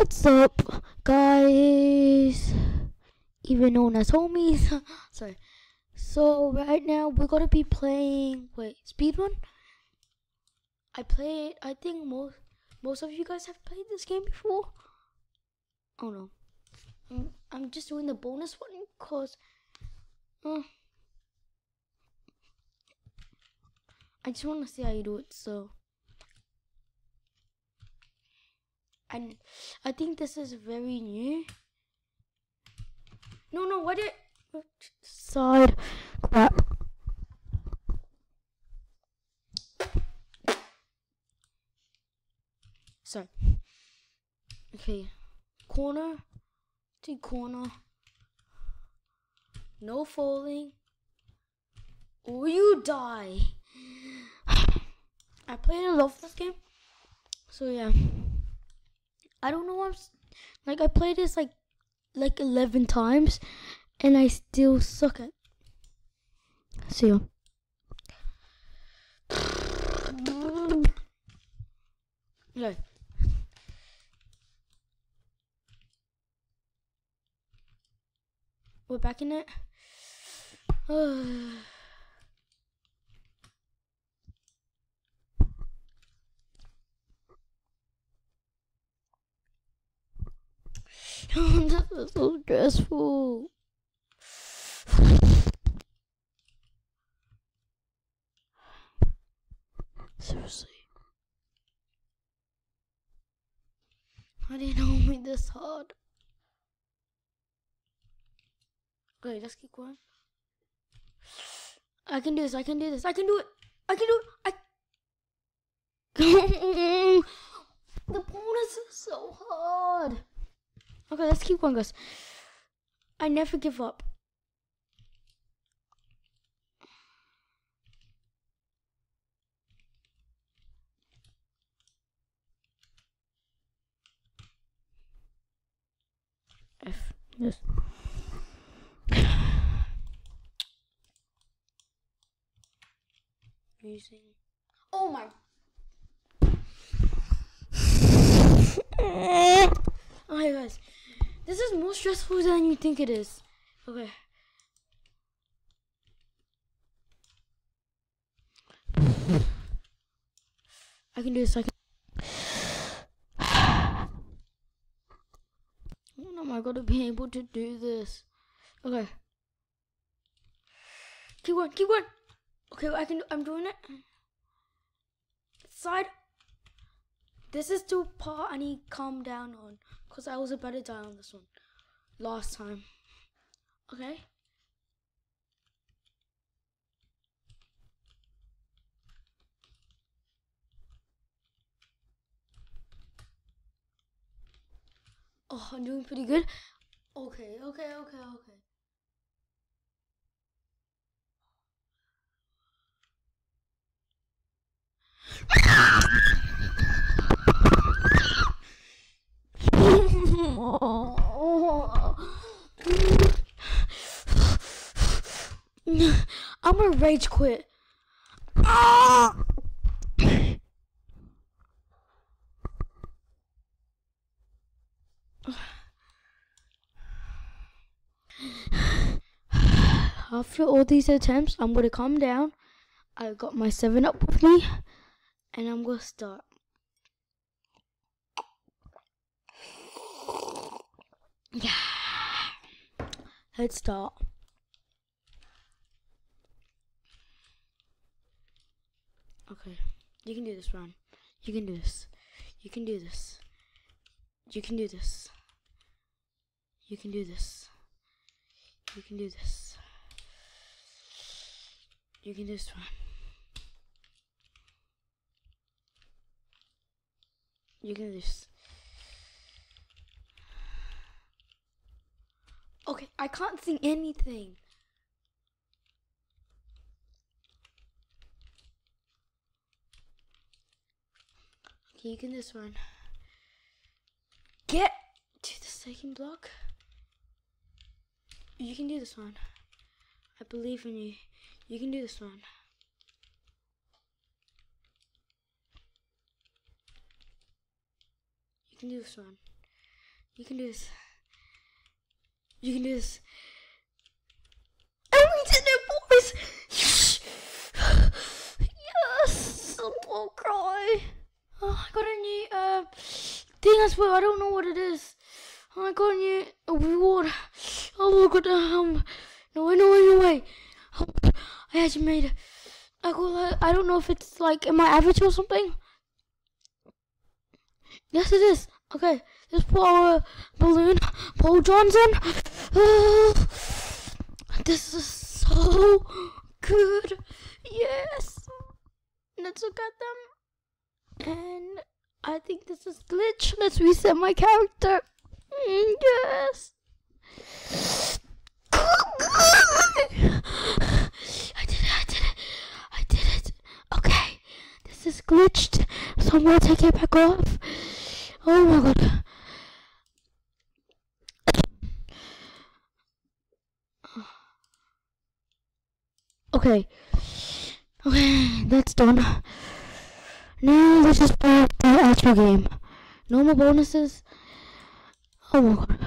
What's up, guys? Even known as homies. Sorry. So right now we're gonna be playing. Wait, speedrun. I think most of you guys have played this game before. Oh no. I'm just doing the bonus one cause. I just want to see how you do it. So. And I think this is very new. No, what did side crap. Sorry. Okay. Corner to corner. No falling. Or you die. I played a lot of this game. So yeah. I don't know, I played this like 11 times and I still suck at. So yeah. Okay. We're back in it. This is so stressful. Seriously. I didn't know me this hard. Okay, let's keep going. I can do this. I can do this. I can do it. I can do it. The bonus is so hard. Okay, let's keep going, guys. I never give up. F. Yes. Using. Oh my. Okay, guys. This is more stressful than you think it is. Okay. I can do this. When am I gonna be able to do this? Okay. Keep going. Keep going. Okay, I'm doing it. Side. This is the part I need to calm down on, because I was about to die on this one last time. Okay? Oh, I'm doing pretty good. Okay. I'm gonna rage quit. After all these attempts, I'm gonna calm down. I got my 7-Up with me, and I'm gonna start. Yeah. Let's start. Okay. You can do this, Ron. You can do this. You can do this. You can do this. You can do this. You can do this. You can do this, Ron. You can do this. Okay, I can't see anything. Okay, you can do this one. Get to the second block. You can do this one. I believe in you. You can do this one. You can do this one. You can do this. You can do this. And we did it, boys! Yes! I won't cry. Oh, I got a new thing as well. I don't know what it is. Oh, I got a new reward. Oh my god, no way. Oh, I actually made it. I don't know if it's like in my average or something. Yes, it is. Okay, let's put our balloon Paul Johnson. This is so good. Yes. Let's look at them. And I think this is glitch. Let's reset my character. Yes. I did it. Okay. This is glitched. So I'm gonna take it back off. Oh my god. Okay, that's done. Now let's just play the actual game. No more bonuses. Oh my god.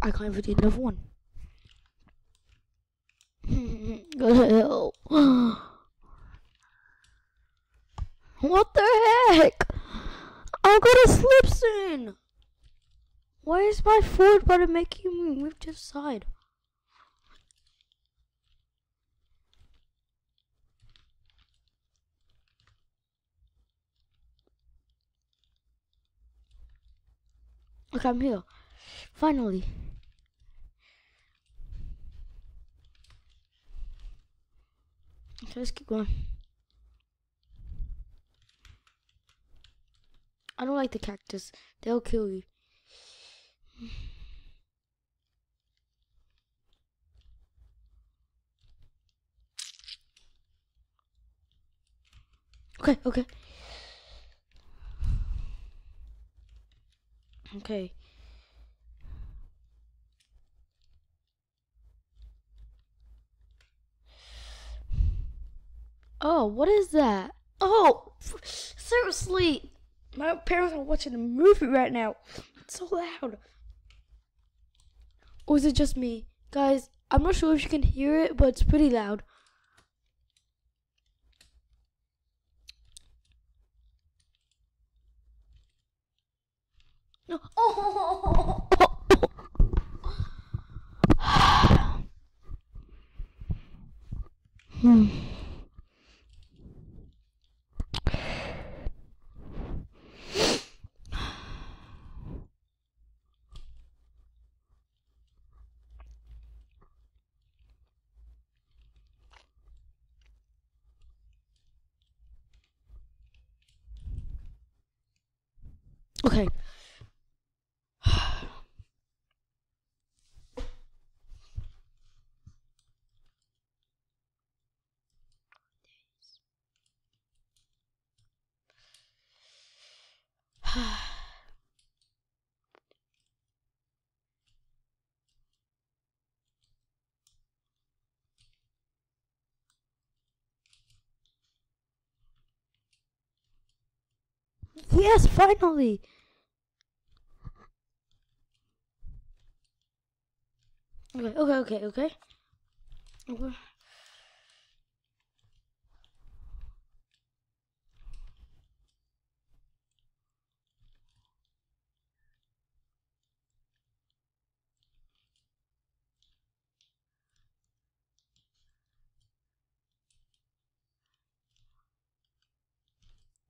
I can't even do another one. Good hell. What the heck? I'm gonna slip soon. Why is my forward button making me move to the side? Okay, I'm here. Finally. Okay, let's keep going. I don't like the cactus. They'll kill you. Okay. Okay. Oh, what is that? Oh, seriously. My parents are watching a movie right now. It's so loud. Or is it just me? Guys, I'm not sure if you can hear it, but it's pretty loud. No. Oh. Okay. Yes, finally. Okay.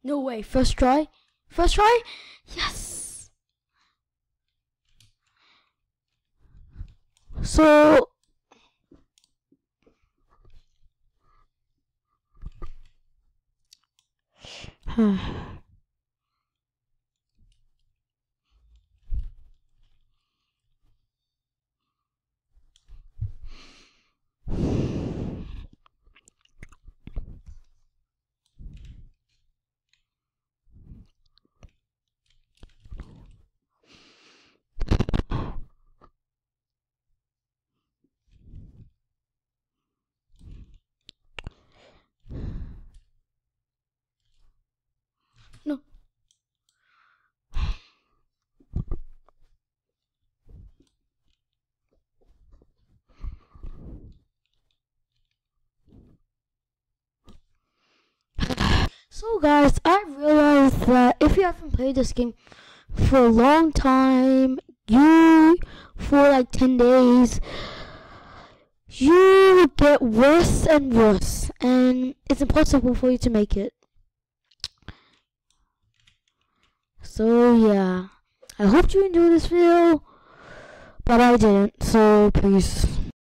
No way. First try? Yes. So So guys, I realized that if you haven't played this game for a long time, for like 10 days, you get worse and worse, and it's impossible for you to make it. So yeah, I hope you enjoyed this video, but I didn't, so peace.